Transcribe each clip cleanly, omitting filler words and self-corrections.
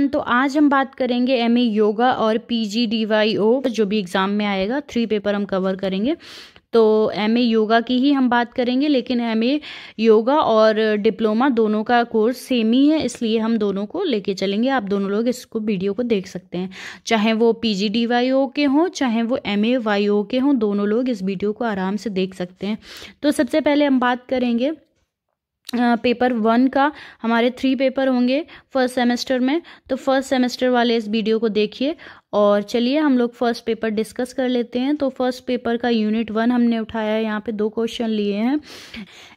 तो आज हम बात करेंगे एमए योगा और PGDYO जो भी एग्जाम में आएगा। 3 पेपर हम कवर करेंगे। तो एमए योगा की ही हम बात करेंगे, लेकिन एमए योगा और डिप्लोमा दोनों का कोर्स सेम ही है, इसलिए हम दोनों को लेके चलेंगे। आप दोनों लोग इसको वीडियो को देख सकते हैं, चाहे वो PGDYO के हों चाहे वो MAYO के हों, दोनों लोग इस वीडियो को आराम से देख सकते हैं। तो सबसे पहले हम बात करेंगे पेपर 1 का। हमारे 3 पेपर होंगे फर्स्ट सेमेस्टर में, तो फर्स्ट सेमेस्टर वाले इस वीडियो को देखिए। और चलिए हम लोग फर्स्ट पेपर डिस्कस कर लेते हैं। तो फर्स्ट पेपर का यूनिट 1 हमने उठाया है, यहाँ पे 2 क्वेश्चन लिए हैं।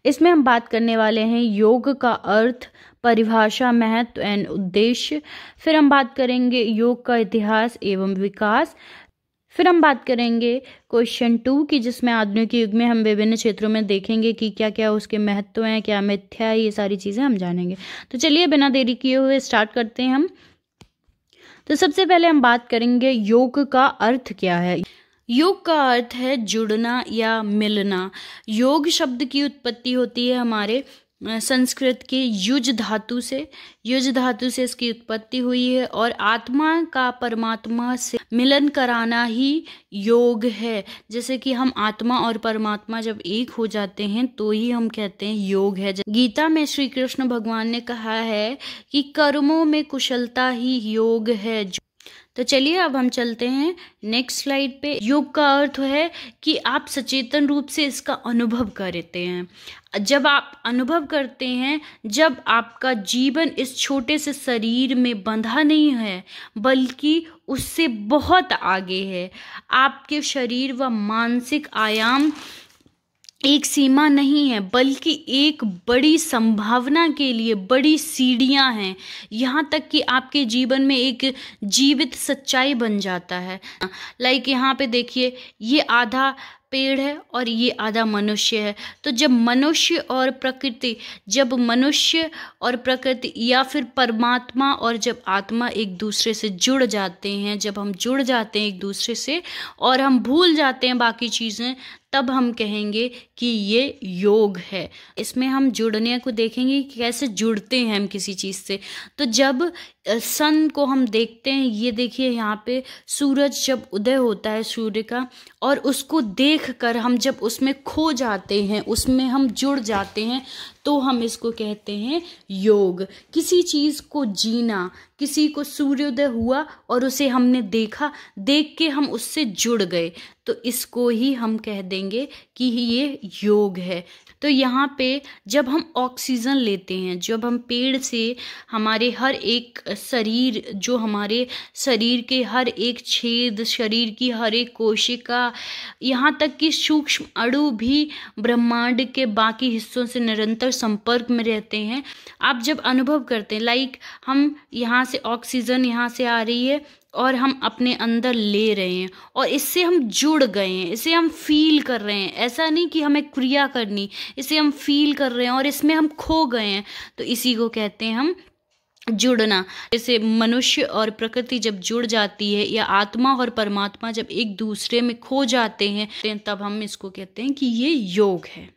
इसमें हम बात करने वाले हैं योग का अर्थ, परिभाषा, महत्व एंड उद्देश्य। फिर हम बात करेंगे योग का इतिहास एवं विकास। फिर हम बात करेंगे क्वेश्चन 2 की, जिसमें आधुनिक युग में हम विभिन्न क्षेत्रों में देखेंगे कि क्या क्या उसके महत्व हैं, क्या मिथ्या है, ये सारी चीज़ें हम जानेंगे। तो चलिए बिना देरी किए हुए स्टार्ट करते हैं हम। तो सबसे पहले हम बात करेंगे योग का अर्थ क्या है। योग का अर्थ है जुड़ना या मिलना। योग शब्द की उत्पत्ति होती है हमारे संस्कृत के युज धातु से। युज धातु से इसकी उत्पत्ति हुई है और आत्मा का परमात्मा से मिलन कराना ही योग है। जैसे कि हम आत्मा और परमात्मा जब एक हो जाते हैं तो ही हम कहते हैं योग है। गीता में श्री कृष्ण भगवान ने कहा है कि कर्मों में कुशलता ही योग है। तो चलिए अब हम चलते हैं नेक्स्ट स्लाइड पे। योग का अर्थ है कि आप सचेतन रूप से इसका अनुभव करते हैं। जब आप अनुभव करते हैं, जब आपका जीवन इस छोटे से शरीर में बंधा नहीं है बल्कि उससे बहुत आगे है। आपके शरीर व मानसिक आयाम एक सीमा नहीं है बल्कि एक बड़ी संभावना के लिए बड़ी सीढ़ियां हैं, यहाँ तक कि आपके जीवन में एक जीवित सच्चाई बन जाता है। लाइक यहाँ पे देखिए, ये आधा पेड़ है और ये आधा मनुष्य है। तो जब मनुष्य और प्रकृति, जब मनुष्य और प्रकृति या फिर परमात्मा और जब आत्मा एक दूसरे से जुड़ जाते हैं, जब हम जुड़ जाते हैं एक दूसरे से और हम भूल जाते हैं बाकी चीज़ें, तब हम कहेंगे कि ये योग है। इसमें हम जुड़ने को देखेंगे कि कैसे जुड़ते हैं हम किसी चीज़ से। तो जब सन को हम देखते हैं, ये देखिए यहाँ पे सूरज जब उदय होता है सूर्य का, और उसको देखकर हम जब उसमें खो जाते हैं, उसमें हम जुड़ जाते हैं, तो हम इसको कहते हैं योग। किसी चीज़ को जीना, किसी को सूर्योदय हुआ और उसे हमने देखा, देख के हम उससे जुड़ गए, तो इसको ही हम कह देंगे कि ये योग है। तो यहाँ पे जब हम ऑक्सीजन लेते हैं, जब हम पेड़ से हमारे हर एक शरीर, जो हमारे शरीर के हर एक छेद, शरीर की हर एक कोशिका, यहाँ तक कि सूक्ष्म अणु भी ब्रह्मांड के बाकी हिस्सों से निरंतर संपर्क में रहते हैं। आप जब अनुभव करते हैं, लाइक हम यहाँ से ऑक्सीजन यहाँ से आ रही है और हम अपने अंदर ले रहे हैं और इससे हम जुड़ गए हैं, इसे हम फील कर रहे हैं। ऐसा नहीं कि हमें क्रिया करनी, इसे हम फील कर रहे हैं और इसमें हम खो गए हैं, तो इसी को कहते हैं हम जुड़ना। जैसे मनुष्य और प्रकृति जब जुड़ जाती है या आत्मा और परमात्मा जब एक दूसरे में खो जाते हैं, तब हम इसको कहते हैं कि ये योग है।